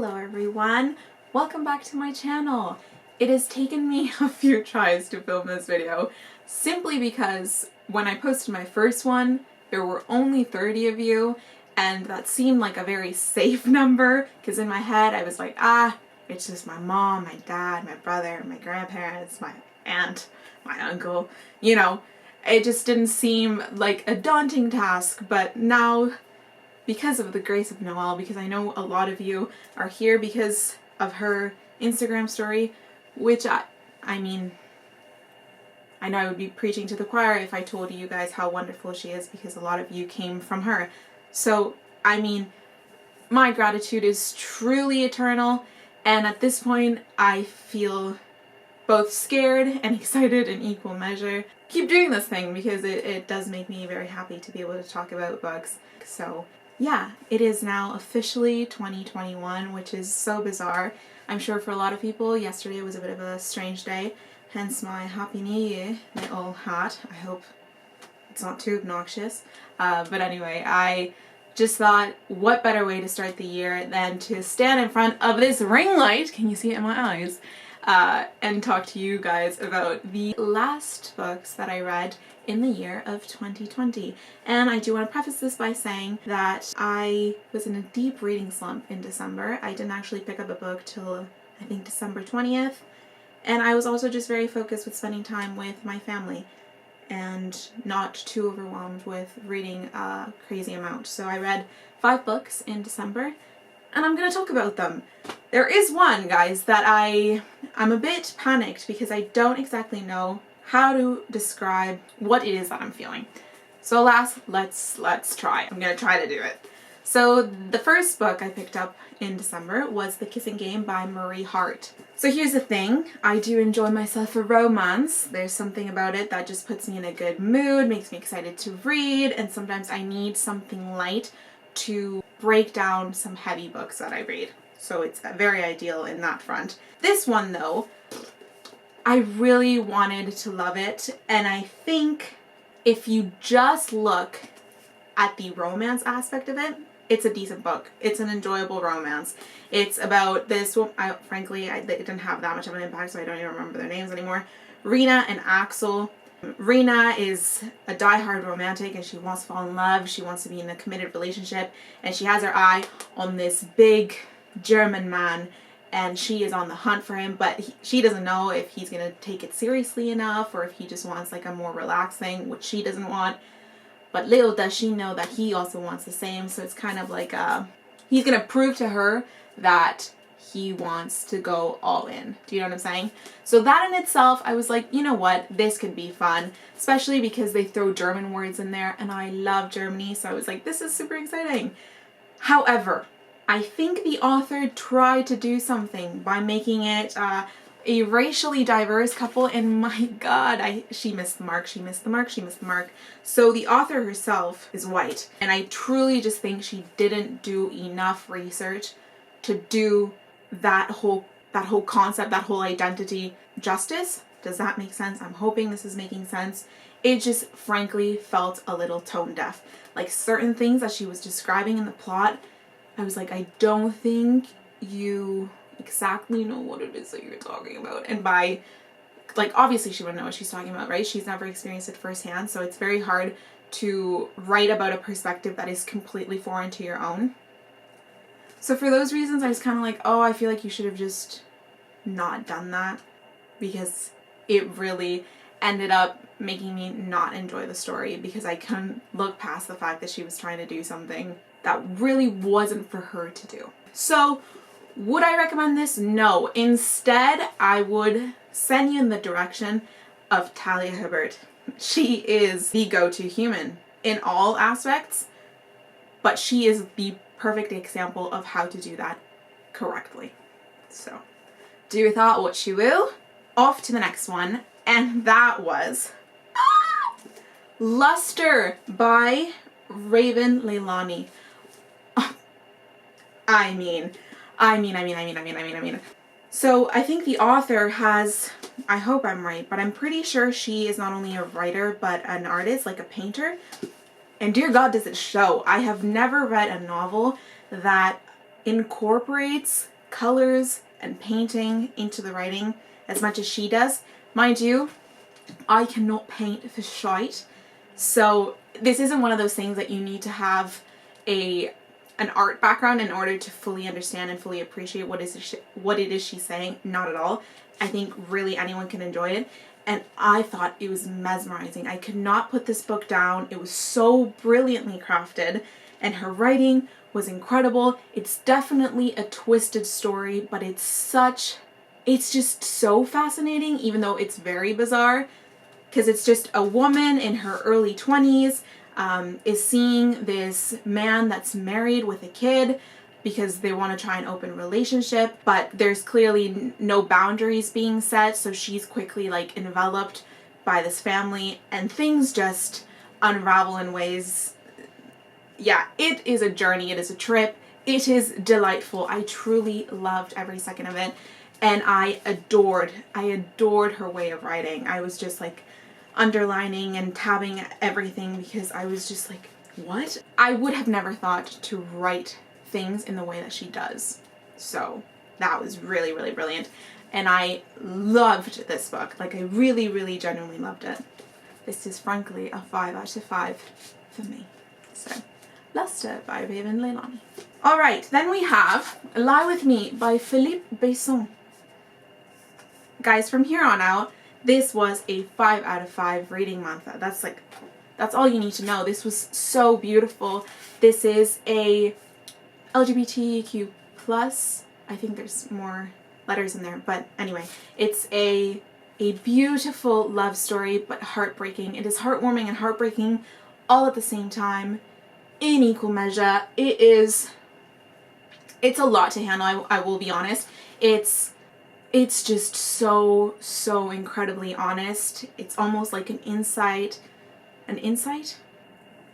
Hello everyone, welcome back to my channel. It has taken me a few tries to film this video simply because when I posted my first one there were only 30 of you and that seemed like a very safe number because in my head I was like, it's just my mom, my dad, my brother, my grandparents, my aunt, my uncle, you know. It just didn't seem like a daunting task, but now because of the grace of Noelle, because I know a lot of you are here because of her Instagram story, which I mean, I know I would be preaching to the choir if I told you guys how wonderful she is because a lot of you came from her. So, I mean, my gratitude is truly eternal, and at this point I feel both scared and excited in equal measure. Keep doing this thing because it does make me very happy to be able to talk about books. So yeah, it is now officially 2021, which is so bizarre. I'm sure for a lot of people, yesterday was a bit of a strange day, hence my Happy New Year little hat. I hope it's not too obnoxious. But anyway, I just thought, what better way to start the year than to stand in front of this ring light, can you see it in my eyes, and talk to you guys about the last books that I read in the year of 2020. And I do want to preface this by saying that I was in a deep reading slump in December. I didn't actually pick up a book till I think December 20th. And I was also just very focused with spending time with my family and not too overwhelmed with reading a crazy amount. So I read 5 books in December, and I'm gonna talk about them. There is one, guys, that I'm a bit panicked because I don't exactly know how to describe what it is that I'm feeling. So let's try. I'm gonna try to do it. So the first book I picked up in December was The Kissing Game by Marie Hart. So here's the thing, I do enjoy myself a romance. There's something about it that just puts me in a good mood, makes me excited to read, and sometimes I need something light to break down some heavy books that I read. So it's very ideal in that front. This one though, I really wanted to love it, and I think if you just look at the romance aspect of it, it's a decent book. It's an enjoyable romance. It's about this, frankly, it didn't have that much of an impact, so I don't even remember their names anymore. Rena and Axel. Rena is a diehard romantic and she wants to fall in love. She wants to be in a committed relationship, and she has her eye on this big German man, and she is on the hunt for him, but she doesn't know if he's going to take it seriously enough or if he just wants like a more relaxed thing, which she doesn't want. But little does she know that he also wants the same, so it's kind of like he's going to prove to her that he wants to go all in. Do you know what I'm saying? So that in itself, I was like, you know what, this could be fun, especially because they throw German words in there, and I love Germany, so I was like, this is super exciting. However, I think the author tried to do something by making it a racially diverse couple, and my god, she missed the mark, she missed the mark, she missed the mark. So the author herself is white, and I truly just think she didn't do enough research to do that whole concept, that whole identity justice. Does that make sense? I'm hoping this is making sense. It just frankly felt a little tone deaf. Like certain things that she was describing in the plot, I was like, I don't think you exactly know what it is that you're talking about. And by, like, obviously she wouldn't know what she's talking about, right? She's never experienced it firsthand, so it's very hard to write about a perspective that is completely foreign to your own. So for those reasons, I was kind of like, oh, I feel like you should have just not done that, because it really ended up making me not enjoy the story because I couldn't look past the fact that she was trying to do something that really wasn't for her to do. So would I recommend this? No. Instead, I would send you in the direction of Talia Hibbert. She is the go-to human in all aspects, but she is the perfect example of how to do that correctly. So, do with that what you will. Off to the next one, and that was Luster by Raven Leilani. I mean. So I think the author has, I hope I'm right, but I'm pretty sure she is not only a writer, but an artist, like a painter. And dear God, does it show. I have never read a novel that incorporates colors and painting into the writing as much as she does. Mind you, I cannot paint for shite, so this isn't one of those things that you need to have an art background in order to fully understand and fully appreciate what it is she's saying. Not at all. I think really anyone can enjoy it, and I thought it was mesmerizing. I could not put this book down. It was so brilliantly crafted, and her writing was incredible. It's definitely a twisted story, but it's just so fascinating, even though it's very bizarre, because it's just a woman in her early 20s is seeing this man that's married with a kid because they want to try an open relationship, but there's clearly no boundaries being set, so she's quickly like enveloped by this family, and things just unravel in ways. Yeah, it is a journey, it is a trip, it is delightful. I truly loved every second of it, and I adored her way of writing. I was just like underlining and tabbing everything because I was just like, what? I would have never thought to write things in the way that she does. So that was really, really brilliant. And I loved this book. Like, I really, really genuinely loved it. This is frankly a 5 out of 5 for me. So, Luster by Raven Leilani. Alright, then we have Lie With Me by Philippe Besson. Guys, from here on out, this was a 5 out of 5 reading month. That's all you need to know. This was so beautiful. This is a LGBTQ plus. I think there's more letters in there, but anyway, it's a beautiful love story, but heartbreaking. It is heartwarming and heartbreaking all at the same time, in equal measure. It's a lot to handle, I will be honest. It's just so incredibly honest. It's almost like an insight,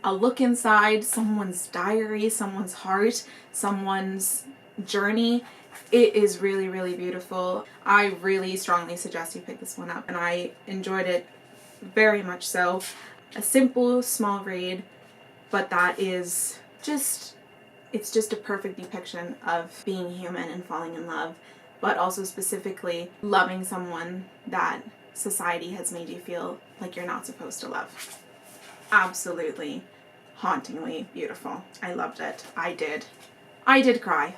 a look inside someone's diary, someone's heart, someone's journey. It is really, really beautiful. I really strongly suggest you pick this one up, and I enjoyed it very much so. A simple, small read, but that is just, it's just a perfect depiction of being human and falling in love, but also specifically loving someone that society has made you feel like you're not supposed to love. Absolutely hauntingly beautiful. I loved it. I did cry.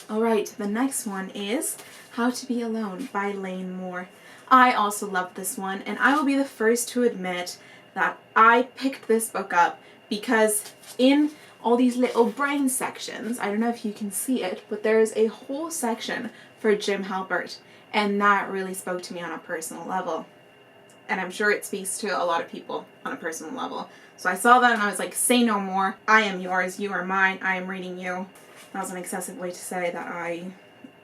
Alright, the next one is How to Be Alone by Lane Moore. I also loved this one, and I will be the first to admit that I picked this book up because in all these little brain sections, I don't know if you can see it, but there's a whole section for Jim Halpert, and that really spoke to me on a personal level. And I'm sure it speaks to a lot of people on a personal level. So I saw that and I was like, say no more. I am yours, you are mine, I am reading you. That was an excessive way to say that I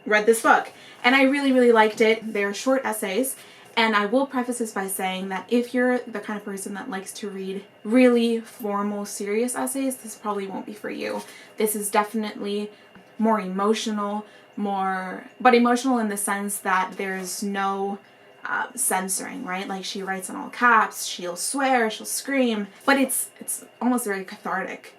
read this book. And I really, really liked it. They're short essays. And I will preface this by saying that if you're the kind of person that likes to read really formal, serious essays, this probably won't be for you. This is definitely more emotional, but emotional in the sense that there's no censoring, right? Like, she writes in all caps, she'll swear, she'll scream, but it's almost very cathartic.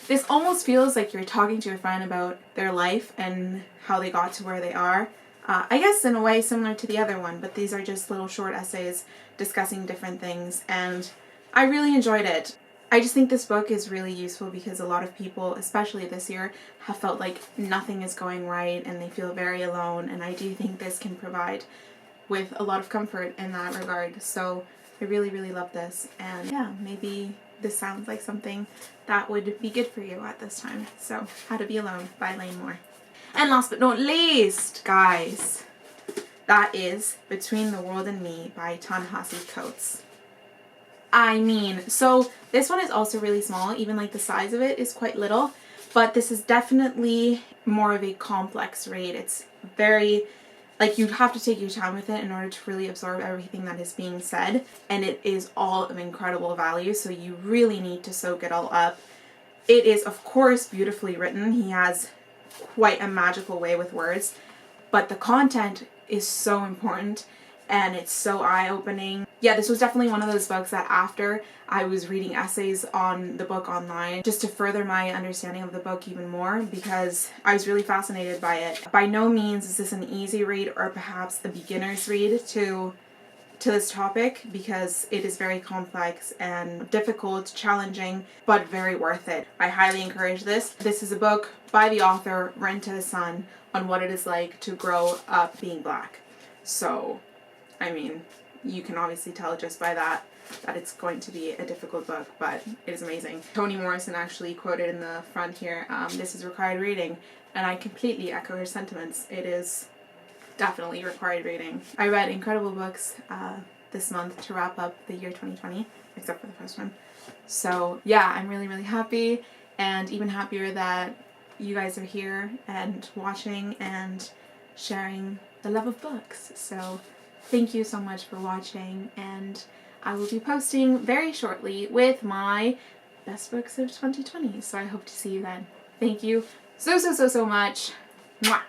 This almost feels like you're talking to your friend about their life and how they got to where they are. I guess in a way similar to the other one, but these are just little short essays discussing different things, and I really enjoyed it. I just think this book is really useful because a lot of people, especially this year, have felt like nothing is going right and they feel very alone, and I do think this can provide with a lot of comfort in that regard. So I really, really love this, and yeah, maybe this sounds like something that would be good for you at this time. So, How to Be Alone by Lane Moore. And last but not least, guys, that is Between the World and Me by Ta-Nehisi Coates. I mean, so this one is also really small, even like the size of it is quite little, but this is definitely more of a complex read. It's very, like, you'd have to take your time with it in order to really absorb everything that is being said, and it is all of incredible value, so you really need to soak it all up. It is, of course, beautifully written. He has quite a magical way with words, but the content is so important, and it's so eye-opening. Yeah, this was definitely one of those books that after I was reading essays on the book online just to further my understanding of the book even more, because I was really fascinated by it. By no means is this an easy read or perhaps a beginner's read to this topic, because it is very complex and difficult, challenging, but very worth it. I highly encourage this. This is a book by the author, written to his son, on what it is like to grow up being Black. So, I mean, you can obviously tell just by that it's going to be a difficult book, but it is amazing. Toni Morrison actually quoted in the front here, this is required reading, and I completely echo her sentiments. It is definitely required reading. I read incredible books this month to wrap up the year 2020, except for the first one. So yeah, I'm really, really happy, and even happier that you guys are here and watching and sharing the love of books. So thank you so much for watching, and I will be posting very shortly with my best books of 2020. So I hope to see you then. Thank you so much. Mwah.